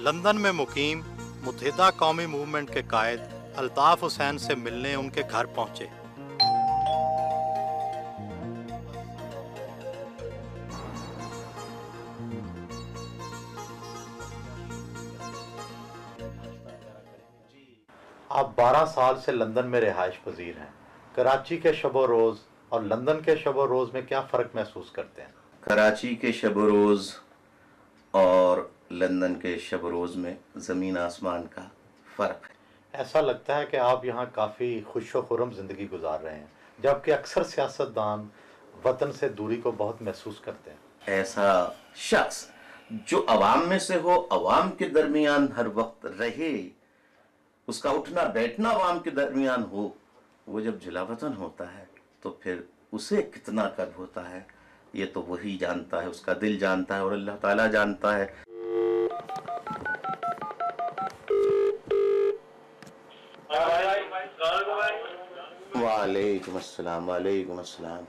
London में मुकीम मुत्तहिदा कौमी movement के कायद अल्ताफ हुसैन से मिलने उनके घर पहुंचे। आप 12 साल से लंदन में रिहाइश पजीर हैं। कराची के शब रोज़ और लंदन के शब रोज़ में क्या फ़र्क महसूस करते हैं? कराची के शब रोज़ और लंदन के शब रोज़ में ज़मीन आसमान का फ़र्क है। ऐसा लगता है कि आप यहाँ काफ़ी खुश व खुर्रम ज़िंदगी गुजार रहे हैं, जबकि अक्सर सियासतदान वतन से दूरी को बहुत महसूस करते हैं। ऐसा शख्स जो अवाम में से हो, अवाम के दरमियान हर वक्त रहे, उसका उठना बैठना अवाम के दरमियान हो, वो जब जिलावतन होता है तो फिर उसे कितना कर्ब होता है ये तो वही जानता है, उसका दिल जानता है और अल्लाह ताला जानता है। वालेकुम अस्सलाम, वालेकुम अस्सलाम।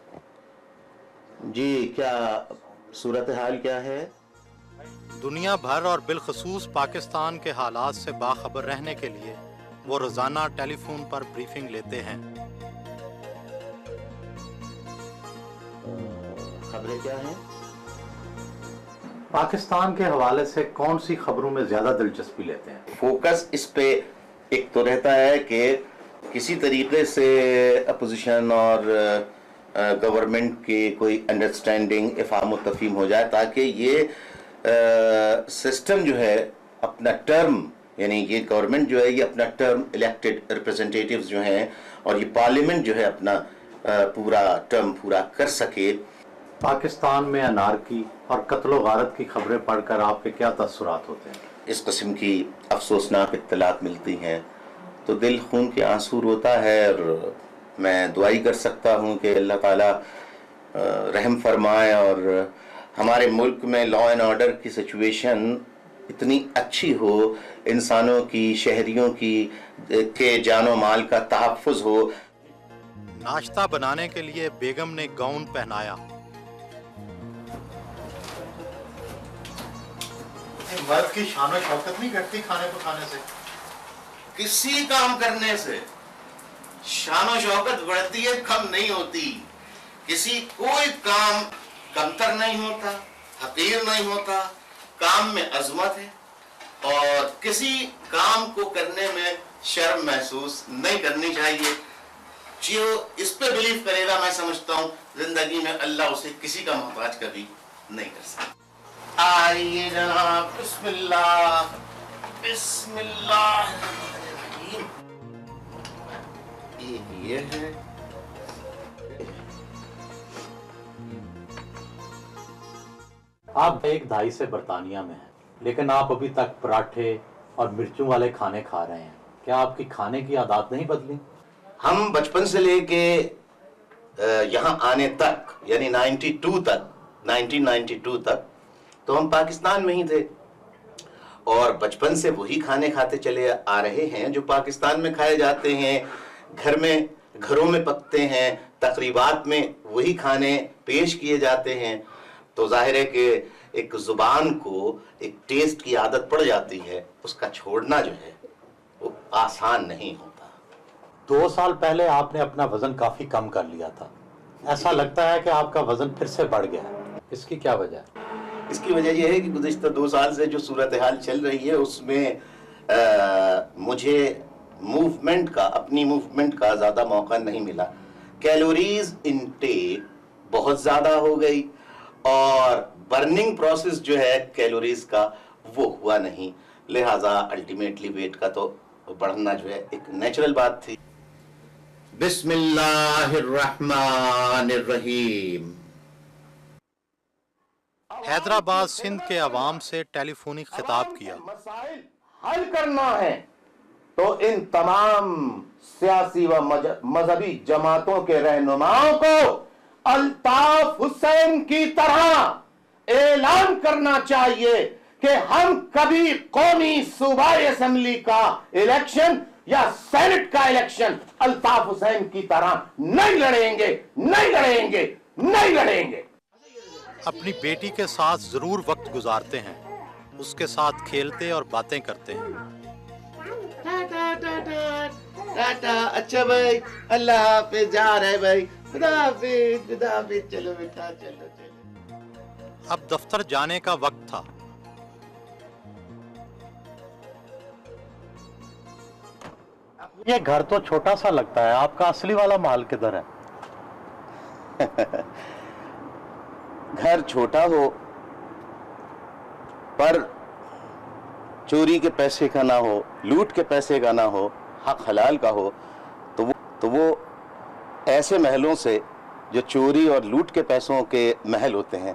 जी, क्या सूरत हाल क्या है? दुनिया भर और बिलखसूस पाकिस्तान के हालात से बाखबर रहने के लिए वो रोज़ाना टेलीफोन पर ब्रीफिंग लेते हैं। खबरें क्या हैं? पाकिस्तान के हवाले से कौन सी खबरों में ज़्यादा दिलचस्पी लेते हैं? फोकस इस पे एक तो रहता है कि किसी तरीके से अपोजिशन और गवर्नमेंट की कोई अंडरस्टैंडिंग इफ़ाम व तफ़हीम हो जाए, ताकि ये सिस्टम जो है अपना टर्म, यानी ये गवर्नमेंट जो है ये अपना टर्म इलेक्टेड रिप्रेजेंटेटिव्स जो हैं और ये पार्लियामेंट जो है अपना पूरा टर्म पूरा कर सके। पाकिस्तान में अनारकी और कत्ल गारत की खबरें पढ़कर आपके क्या तअस्सुरात होते हैं? इस किस्म की अफसोसनाक इत्तलात मिलती हैं तो दिल खून के आंसू रोता है, और मैं दुआई कर सकता हूँ कि अल्लाह ताला रहम फरमाए और हमारे मुल्क में लॉ एंड ऑर्डर की सिचुएशन इतनी अच्छी हो, इंसानों की, शहरियों की के जानो माल का तहफ़्फ़ुज़ हो। नाश्ता बनाने के लिए बेगम ने गाउन पहनाया। मर्द की शान शौकत नहीं घटती खाने पकाने से। किसी काम करने से शान शौकत बढ़ती है, कम नहीं होती। किसी कोई काम कमतर नहीं होता, हकीर नहीं होता। काम में अजमत है और किसी काम को करने में शर्म महसूस नहीं करनी चाहिए। जो इस पे बिलीव करेगा, मैं समझता हूँ जिंदगी में अल्लाह उसे किसी का मोहताज कभी नहीं कर सकता। आइए जनाब, बिस्मिल्लाह बिस्मिल्लाह। ये है आप एक दहाई से बरतानिया में हैं, लेकिन आप अभी तक पराठे और मिर्चों वाले खाने खा रहे हैं। क्या आपकी खाने की आदत नहीं बदली? हम बचपन से लेके यहाँ आने तक, यानी 1992 तक तो हम पाकिस्तान में ही थे और बचपन से वही खाने खाते चले आ रहे हैं जो पाकिस्तान में खाए जाते हैं, घरों में पकते हैं, तकरीबात में वही खाने पेश किए जाते हैं। तो जाहिर है कि एक जुबान को एक टेस्ट की आदत पड़ जाती है, उसका छोड़ना जो है वो आसान नहीं होता। 2 साल पहले आपने अपना वजन काफी कम कर लिया था। ऐसा लगता है कि आपका वजन फिर से बढ़ गया है। इसकी क्या वजह है? इसकी वजह यह है कि गुज़िश्ता 2 साल से जो सूरत हाल चल रही है उसमें मुझे अपनी मूवमेंट का ज़्यादा मौका नहीं मिला। कैलोरीज इनटेक बहुत ज़्यादा हो गई और बर्निंग प्रोसेस जो है कैलोरीज का वो हुआ नहीं, लिहाजा अल्टीमेटली वेट का तो बढ़ना जो है एक नेचुरल बात थी। बिस्मिल्लाहिर्रहमानिर्रहीम। हैदराबाद सिंध के अवाम से टेलीफोनिक खिताब किया। मसाइल हल करना है तो इन तमाम सियासी व मजहबी जमातों के रहनुमाओं को अल्ताफ हुसैन की तरह ऐलान करना चाहिए कि हम कभी कौमी सूबाई असेंबली का इलेक्शन या सेनेट का इलेक्शन अल्ताफ हुसैन की तरह नहीं लड़ेंगे, नहीं लड़ेंगे, नहीं लड़ेंगे। अपनी बेटी के साथ जरूर वक्त गुजारते हैं, उसके साथ खेलते और बातें करते हैं। टाटा टाटा टाटा, अच्छा भाई, अल्लाह हाफिज, जा रहे भाई, खुदा हाफिज, खुदा हाफिज, चलो बेटा, चलो चलो। अब दफ्तर जाने का वक्त था। ये घर तो छोटा सा लगता है, आपका असली वाला महल किधर है? घर छोटा हो पर चोरी के पैसे का ना हो, लूट के पैसे का ना हो, हक हलाल का हो, तो वो ऐसे महलों से जो चोरी और लूट के पैसों के महल होते हैं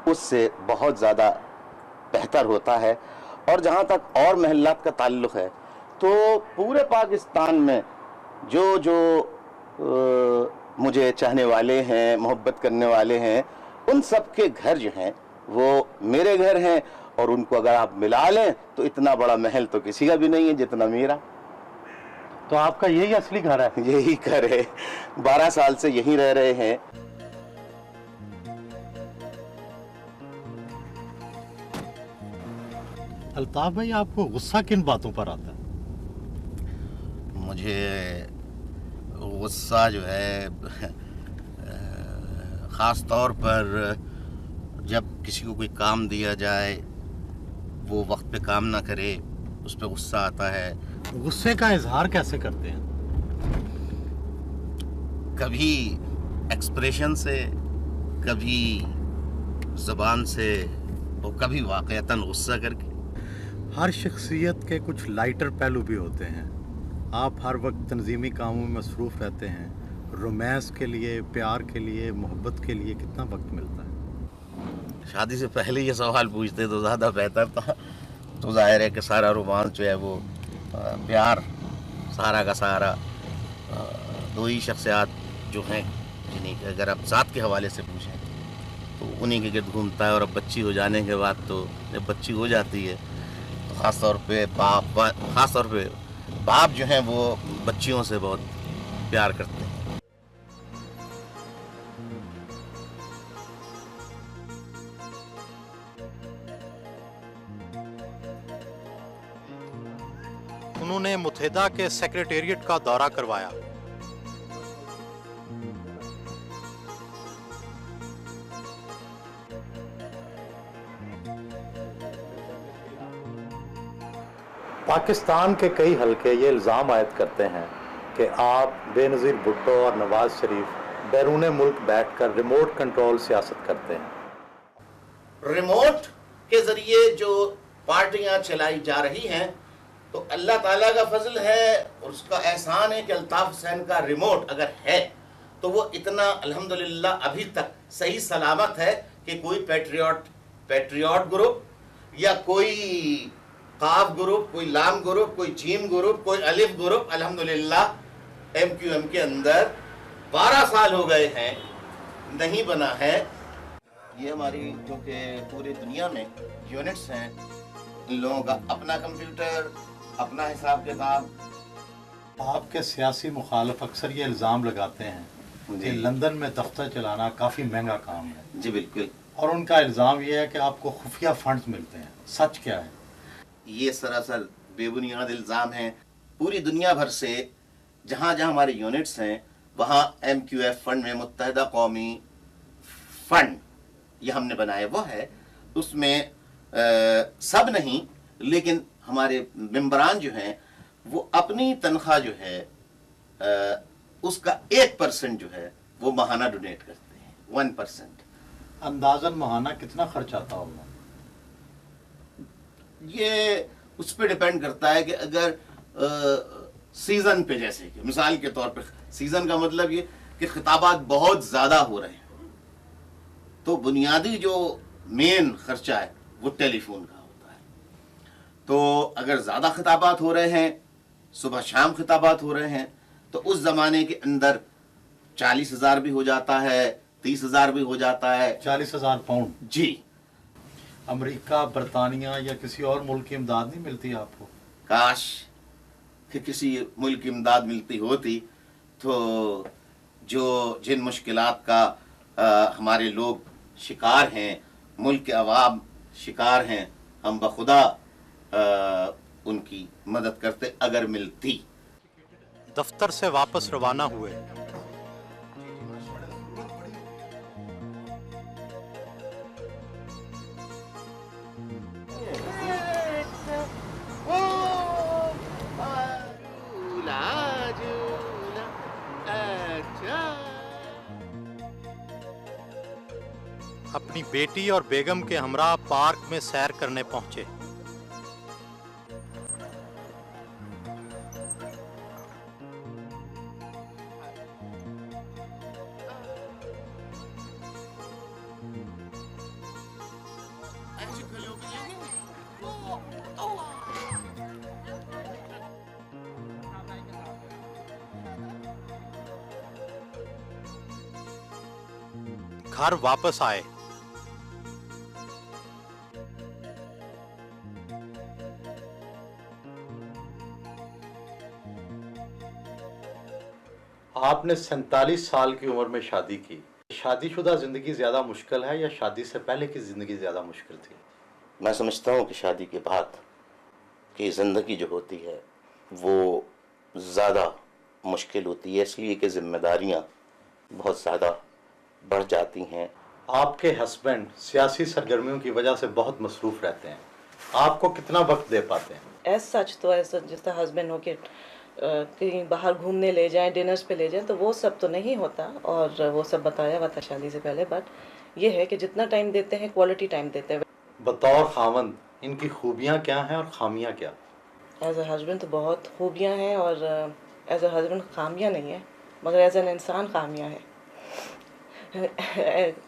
उससे बहुत ज़्यादा बेहतर होता है। और जहाँ तक और महलात का ताल्लुक़ है तो पूरे पाकिस्तान में जो जो मुझे चाहने वाले हैं, मोहब्बत करने वाले हैं, उन सब के घर जो हैं वो मेरे घर हैं, और उनको अगर आप मिला लें तो इतना बड़ा महल तो किसी का भी नहीं है जितना मेरा। तो आपका यही असली घर है? यही घर है, 12 साल से यहीं रह रहे हैं। अल्ताफ भाई, आपको गुस्सा किन बातों पर आता है? मुझे गुस्सा जो है ख़ास तौर पर जब किसी को कोई काम दिया जाए वो वक्त पे काम ना करे, उस पर गुस्सा आता है। गुस्से का इजहार कैसे करते हैं? कभी एक्सप्रेशन से, कभी ज़बान से, और कभी वाक़यतन गुस्सा करके। हर शख्सियत के कुछ लाइटर पहलू भी होते हैं। आप हर वक्त तंजीमी कामों में मसरूफ़ रहते हैं। रोमांस के लिए, प्यार के लिए, मोहब्बत के लिए कितना वक्त मिलता है? शादी से पहले ये सवाल पूछते तो ज़्यादा बेहतर था। तो जाहिर है कि सारा रोमांस जो है वो प्यार, सारा का सारा दो ही शख्सियात जो हैं जिन्हीं के अगर आप ज़ात के हवाले से पूछें तो उन्हीं के गिर्द घूमता है। और अब बच्ची हो जाने के बाद तो जब बच्ची हो जाती है तो ख़ास तौर पे बाप जो हैं वो बच्चियों से बहुत प्यार करते हैं। उन्होंने मुत्तहिदा के सेक्रेटेरिएट का दौरा करवाया। पाकिस्तान के कई हलके ये इल्ज़ाम आयद करते हैं कि आप बेनज़ीर भुट्टो और नवाज शरीफ बैरून मुल्क बैठकर रिमोट कंट्रोल सियासत करते हैं। रिमोट के ज़रिए जो पार्टियां चलाई जा रही हैं तो अल्लाह ताला का फजल है और उसका एहसान है कि अल्ताफ हुसैन का रिमोट अगर है तो वो इतना अल्हम्दुलिल्लाह अभी तक सही सलामत है कि कोई पैट्रियट ग्रुप या कोई काफ ग्रुप, कोई लाम ग्रुप, कोई जीम ग्रुप, कोई अलिफ ग्रुप अल्हम्दुलिल्लाह MQM के अंदर 12 साल हो गए हैं नहीं बना है। ये हमारी जो कि पूरी दुनिया में यूनिट्स हैं, इन लोगों का अपना कंप्यूटर, अपना हिसाब किताब। आपके सियासी मुखालिफ अक्सर ये इल्ज़ाम लगाते हैं कि लंदन में दफ्तर चलाना काफ़ी महंगा काम है। जी बिल्कुल। और उनका इल्ज़ाम ये है कि आपको खुफिया फंड्स मिलते हैं। सच क्या है? ये सरासर बेबुनियाद इल्ज़ाम है। पूरी दुनिया भर से जहाँ जहाँ हमारे यूनिट्स हैं वहाँ MQF फंड में, मुत्तहिदा कौमी फंड ये हमने बनाया वो है। उसमें सब नहीं लेकिन हमारे मेंबरान जो हैं वो अपनी तनख्वाह जो है उसका 1% जो है वो माहाना डोनेट करते हैं, 1%। अंदाज़न माहाना कितना खर्च आता होगा? ये उस पर डिपेंड करता है कि अगर सीज़न पे, जैसे कि मिसाल के तौर पे सीज़न का मतलब ये कि खिताबात बहुत ज़्यादा हो रहे हैं तो बुनियादी जो मेन खर्चा है वो टेलीफोन का होता है। तो अगर ज़्यादा खिताबात हो रहे हैं, सुबह शाम खिताबात हो रहे हैं, तो उस ज़माने के अंदर 40,000 भी हो जाता है, 30,000 भी हो जाता है। 40,000 पाउंड? जी। अमेरिका, बरतानिया या किसी और मुल्क की इमदाद नहीं मिलती आपको? काश कि किसी मुल्क की इमदाद मिलती होती तो जिन मुश्किलात का हमारे लोग शिकार हैं, मुल्क के अवाम शिकार हैं, हम बखुदा उनकी मदद करते अगर मिलती। दफ्तर से वापस रवाना हुए। अपनी बेटी और बेगम के हमरा पार्क में सैर करने पहुंचे। घर वापस आए। आपने 47 साल की उम्र में शादी की। शादीशुदा जिंदगी ज्यादा मुश्किल है या शादी से पहले की जिंदगी ज्यादा मुश्किल थी? मैं समझता हूँ कि शादी के बाद की ज़िंदगी जो होती है वो ज़्यादा मुश्किल होती है, इसलिए कि जिम्मेदारियाँ बहुत ज़्यादा बढ़ जाती हैं। आपके हस्बैंड सियासी सरगर्मियों की वजह से बहुत मसरूफ रहते हैं, आपको कितना वक्त दे पाते हैं? एज सच तो ऐसा जिसका हस्बैंड हो के कहीं बाहर घूमने ले जाएं, डिनर्स पे ले जाएं, तो वो सब तो नहीं होता और वो सब बताया हुआ था शादी से पहले। बट ये है कि जितना टाइम देते हैं क्वालिटी टाइम देते हैं। बतौर खावंद इनकी खूबियाँ क्या हैं और खामियाँ क्या? एज अ हस्बैंड तो बहुत खूबियाँ हैं और एज अ हस्बैंड खामियाँ नहीं है, मगर एज एन इंसान खामियाँ हैं।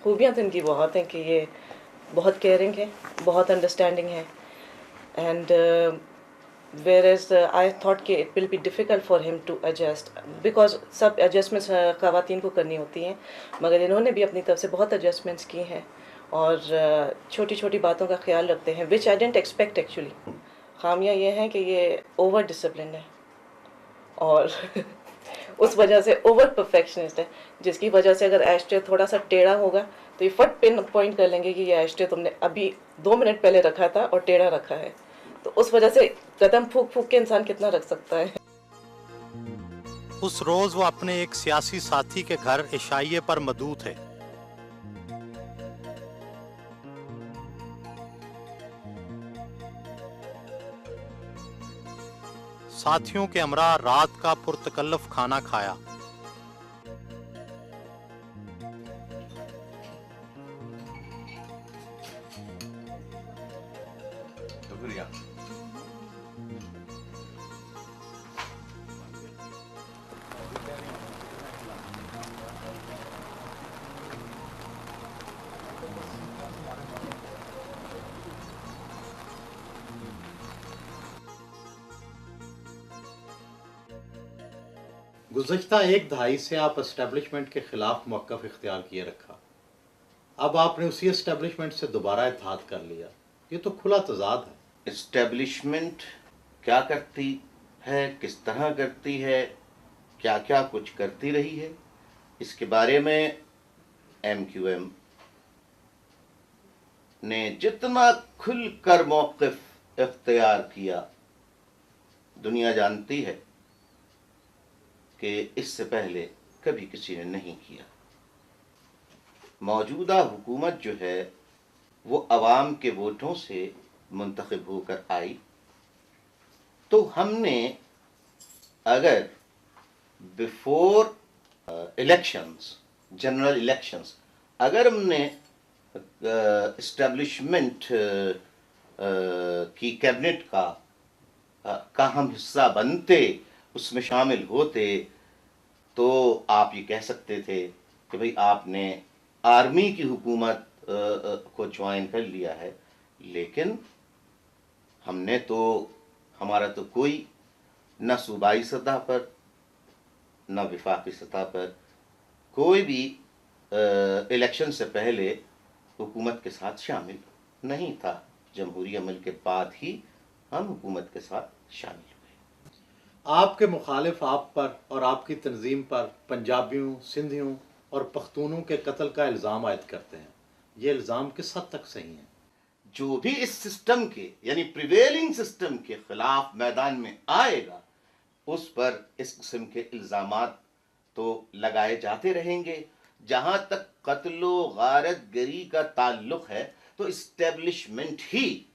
खूबियाँ तो इनकी बहुत हैं कि ये बहुत केयरिंग है, बहुत अंडरस्टैंडिंग है। एंड whereas I thought कि it will be difficult for him to adjust because सब adjustments ख़वातीन को करनी होती हैं, मगर इन्होंने भी अपनी तरफ से बहुत adjustments की हैं और छोटी छोटी बातों का ख्याल रखते हैं which I didn't expect actually। खामियाँ ये हैं कि ये ओवर डिसिप्लिन है और उस वजह से ओवर परफेक्शनिस्ट है, जिसकी वजह से अगर एस्ट्रे थोड़ा सा टेढ़ा होगा तो ये फट पिन पॉइंट कर लेंगे कि ये एस्ट्रे तुमने अभी 2 मिनट पहले रखा था और टेढ़ा रखा है। तो उस वजह से कदम फूक फूक के इंसान कितना रख सकता है। उस रोज वो अपने एक सियासी साथी के घर इशाइये पर मदऊ थे। साथियों के हमरा रात का पुरतकल्लफ खाना खाया। शुक्रिया। गुज़श्ता एक दहाई से आप एस्टेब्लिशमेंट के खिलाफ मौक़िफ़ इख्तियार किए रखा, अब आपने उसी एस्टेब्लिशमेंट से दोबारा इत्तेहाद कर लिया, ये तो खुला तज़ाद है। एस्टेब्लिशमेंट क्या करती है, किस तरह करती है, क्या क्या कुछ करती रही है, इसके बारे में MQM ने जितना खुलकर मौक़िफ़ इख्तियार किया, दुनिया जानती है कि इससे पहले कभी किसी ने नहीं किया। मौजूदा हुकूमत जो है वो अवाम के वोटों से मुंतखब होकर आई, तो हमने अगर बिफोर इलेक्शंस, जनरल इलेक्शंस, अगर हमने इस्टेब्लिशमेंट की कैबिनेट का हम हिस्सा बनते, उसमें शामिल होते, तो आप ये कह सकते थे कि भाई आपने आर्मी की हुकूमत को ज्वाइन कर लिया है। लेकिन हमने तो, हमारा तो कोई न सूबाई सतह पर न विफाकी सतह पर कोई भी इलेक्शन से पहले हुकूमत के साथ शामिल नहीं था। जमहूरी अमल के बाद ही हम हुकूमत के साथ शामिल हुए। आपके मुखालिफ आप पर और आपकी तंजीम पर पंजाबियों, सिंधियों और पख्तूनों के कत्ल का इल्ज़ाम आयद करते हैं, ये इल्ज़ाम किस हद तक सही है? जो भी इस सिस्टम के यानी प्रिवेलिंग सिस्टम के खिलाफ मैदान में आएगा उस पर इस किस्म के इल्जामात तो लगाए जाते रहेंगे। जहां तक कत्लो गारतगरी का ताल्लुक है तो इस्टेब्लिशमेंट ही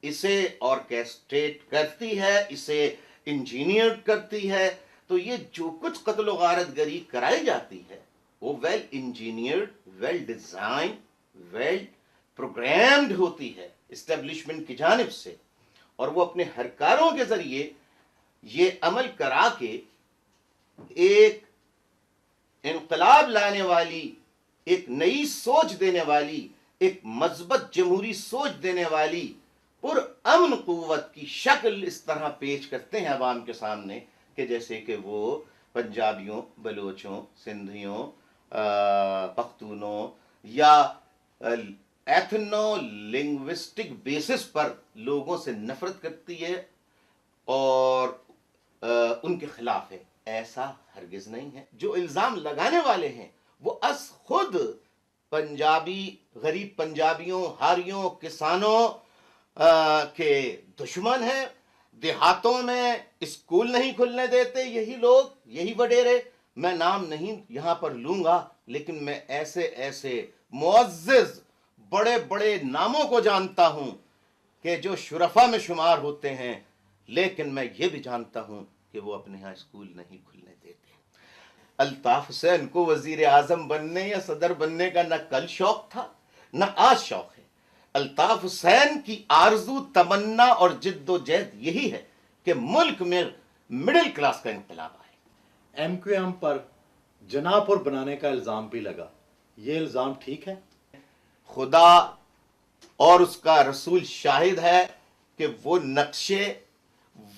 इसे ऑर्केस्ट्रेट करती है, इसे इंजीनियर करती है। तो ये जो कुछ कत्लो गारतगरी कराई जाती है वो well engineered, well design, well programmed होती है इस्टेब्लिशमेंट की जानिब से, और वो अपने हरकारों के जरिए ये अमल करा के एक इनकलाब लाने वाली, एक नई सोच देने वाली, एक मजबूत जमहूरी सोच देने वाली पुरअमन कुव्वत की शक्ल इस तरह पेश करते हैं अवाम के सामने कि जैसे कि वो पंजाबियों, बलोचों, सिंधियों, पख्तूनों या एथनो लिंग्विस्टिक बेसिस पर लोगों से नफरत करती है और उनके खिलाफ है। ऐसा हरगिज नहीं है। जो इल्जाम लगाने वाले हैं वो अस खुद पंजाबी, गरीब पंजाबियों, हारियों, किसानों के दुश्मन हैं। देहातों में स्कूल नहीं खुलने देते यही लोग, यही वडेरे। मैं नाम नहीं यहां पर लूंगा, लेकिन मैं ऐसे ऐसे मुअज़्ज़िज़ बड़े बड़े नामों को जानता हूं कि जो शुरफा में शुमार होते हैं, लेकिन मैं ये भी जानता हूं कि वो अपने यहाँ स्कूल नहीं खुलने देते। अल्ताफ हुसैन को वजीर आजम बनने या सदर बनने का न कल शौक था न आज शौक है। अल्ताफ हुसैन की आरजू, तमन्ना और जिद्दोजहद यही है कि मुल्क में मिडिल क्लास का इनकलाब आए। MQM पर जनापुर बनाने का इल्जाम भी लगा, ये इल्जाम ठीक है? खुदा और उसका रसूल शाहिद है कि वो नक्शे,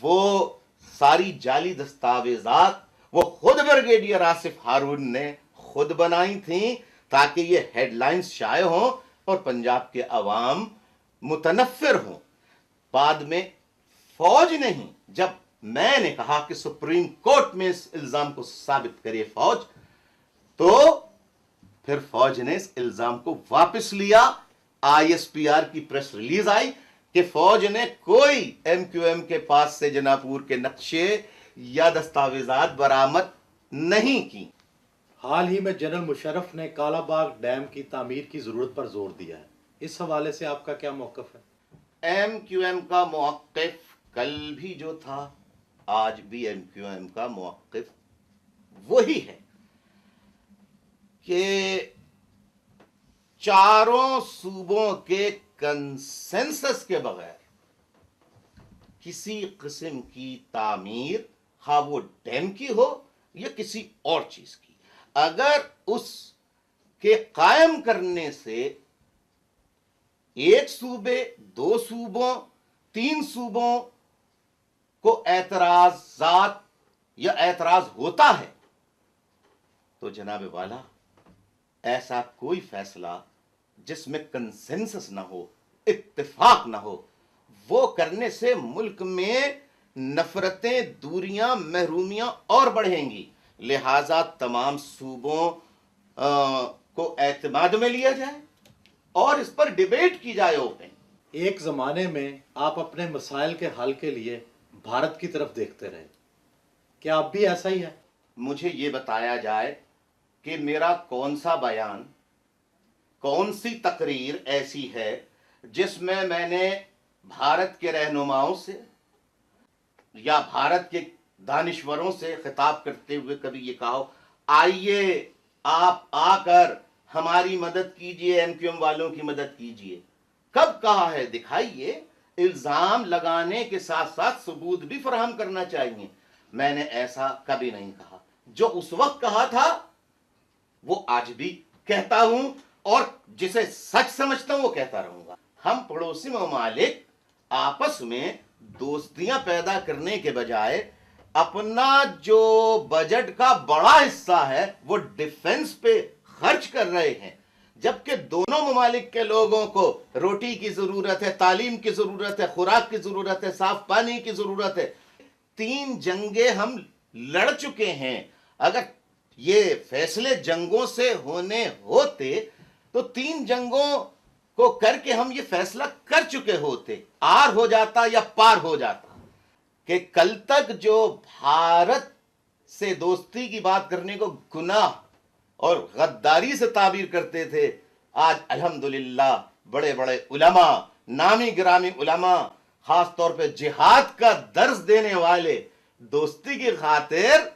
वो सारी जाली दस्तावेजात वो खुद ब्रिगेडियर आसिफ हारून ने खुद बनाई थी ताकि ये हेडलाइंस शाये हों और पंजाब के अवाम मुतनफ्फिर हों। बाद में फौज नहीं, जब मैंने कहा कि सुप्रीम कोर्ट में इस इल्जाम को साबित करे फौज, तो फिर फौज ने इस इल्जाम को वापस लिया। ISPR की प्रेस रिलीज आई कि फौज ने कोई MQM के पास से जनापुर के नक्शे या दस्तावेजात बरामद नहीं की। हाल ही में जनरल मुशर्रफ ने कालाबाग डैम की तामीर की जरूरत पर जोर दिया है, इस हवाले से आपका क्या मौक़िफ़ है? MQM का मौक़िफ़ कल भी जो था आज भी MQM का मौक़िफ़ वही है कि चारों सूबों के कंसेंसस के बगैर किसी किस्म की तामीर, हाँ वो डैम की हो या किसी और चीज की, अगर उस के कायम करने से एक सूबे, दो सूबों, तीन सूबों को एतराजात या एतराज होता है, तो जनाब वाला ऐसा कोई फैसला जिसमें कंसेंसस ना हो, इत्तेफाक ना हो, वो करने से मुल्क में नफरतें, दूरियां, महरूमियां और बढ़ेंगी। लिहाजा तमाम सूबों को एतमाद में लिया जाए और इस पर डिबेट की जाए ओपन। एक ज़माने में आप अपने मसाइल के हल के लिए भारत की तरफ देखते रहे, क्या अब भी ऐसा ही है? मुझे ये बताया जाए कि मेरा कौन सा बयान, कौन सी तकरीर ऐसी है जिसमें मैंने भारत के रहनुमाओं से या भारत के दानिश्वरों से खिताब करते हुए कभी ये कहा हो, आइए आप आकर हमारी मदद कीजिए, MQM वालों की मदद कीजिए। कब कहा है? दिखाइए। इल्जाम लगाने के साथ साथ सबूत भी फराहम करना चाहिए। मैंने ऐसा कभी नहीं कहा। जो उस वक्त कहा था वो आज भी कहता हूं और जिसे सच समझता हूं वो कहता रहूंगा। हम पड़ोसी ममालिक आपस में दोस्तियां पैदा करने के बजाय अपना जो बजट का बड़ा हिस्सा है वो डिफेंस पे खर्च कर रहे हैं, जबकि दोनों ममालिक के लोगों को रोटी की जरूरत है, तालीम की जरूरत है, खुराक की जरूरत है, साफ पानी की जरूरत है। 3 जंगें हम लड़ चुके हैं। अगर ये फैसले जंगों से होने होते तो 3 जंगों को करके हम ये फैसला कर चुके होते, आर हो जाता या पार हो जाता, कि कल तक जो भारत से दोस्ती की बात करने को गुनाह और गद्दारी से ताबीर करते थे, आज अल्हम्दुलिल्लाह बड़े बड़े उलमा, नामी गिरामी उलमा, खास तौर पे जिहाद का दर्स देने वाले दोस्ती की खातिर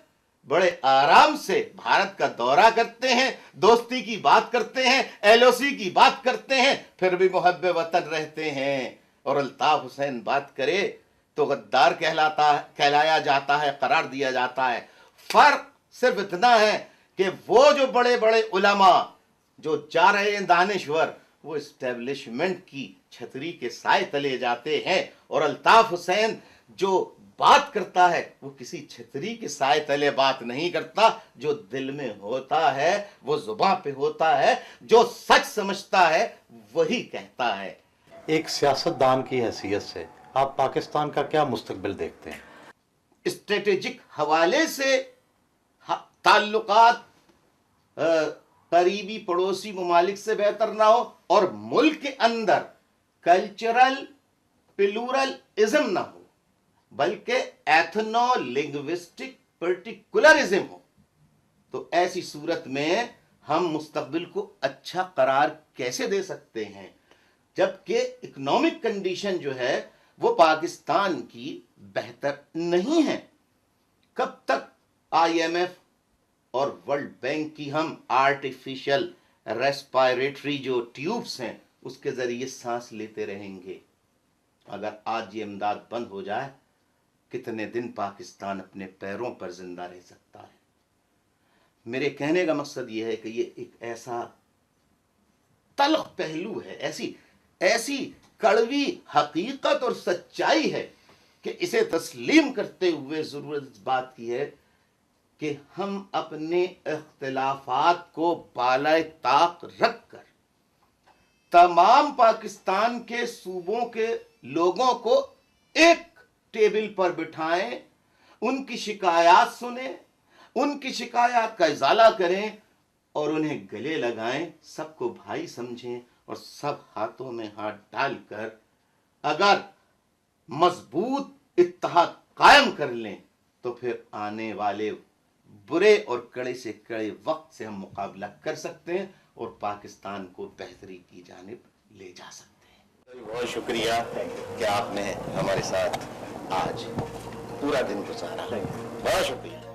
बड़े आराम से भारत का दौरा करते हैं, दोस्ती की बात करते हैं, एलओसी की बात करते हैं, फिर भी मुहब्बे वतन रहते हैं। और अल्ताफ हुसैन बात करे तो गद्दार कहलाया जाता है, करार दिया जाता है। फर्क सिर्फ इतना है कि वो जो बड़े बड़े उलमा जो जा रहे हैं दानिश्वर, वो इस्टेब्लिशमेंट की छतरी के साए तले जाते हैं, और अल्ताफ हुसैन जो बात करता है वो किसी छतरी के साए तले बात नहीं करता, जो दिल में होता है वो जुबान पे होता है, जो सच समझता है वही कहता है। एक सियासतदान की हैसियत से आप पाकिस्तान का क्या मुस्तकबिल देखते हैं? स्ट्रेटेजिक हवाले से ताल्लुकात करीबी पड़ोसी ममालिक से बेहतर ना हो, और मुल्क के अंदर कल्चरल प्लूरलिज्म ना हो, बल्कि एथनो लिंग्विस्टिक पर्टिकुलरिज्म हो, तो ऐसी सूरत में हम मुस्तकबिल को अच्छा करार कैसे दे सकते हैं, जबकि इकोनॉमिक कंडीशन जो है वो पाकिस्तान की बेहतर नहीं है। कब तक IMF और वर्ल्ड बैंक की हम आर्टिफिशियल रेस्पिरेटरी जो ट्यूब्स हैं उसके जरिए सांस लेते रहेंगे? अगर आज ये इमदाद बंद हो जाए, कितने दिन पाकिस्तान अपने पैरों पर जिंदा रह सकता है? मेरे कहने का मकसद यह है कि ये एक ऐसा तल्ख पहलू है, ऐसी कड़वी हकीकत और सच्चाई है कि इसे तस्लीम करते हुए जरूरत इस बात की है कि हम अपने इख्तिलाफात को बालाए ताक रखकर तमाम पाकिस्तान के सूबों के लोगों को एक टेबल पर बिठाएं, उनकी शिकायत सुने, उनकी शिकायत का इजाला करें और उन्हें गले लगाएं, सबको भाई समझें, और सब हाथों में हाथ डालकर अगर मजबूत इत्तेहाद कायम कर लें तो फिर आने वाले बुरे और कड़े से कड़े वक्त से हम मुकाबला कर सकते हैं और पाकिस्तान को बेहतरी की जानिब ले जा सकते हैं। बहुत शुक्रिया कि आपने हमारे साथ आज पूरा दिन गुजारा। बहुत शुक्रिया।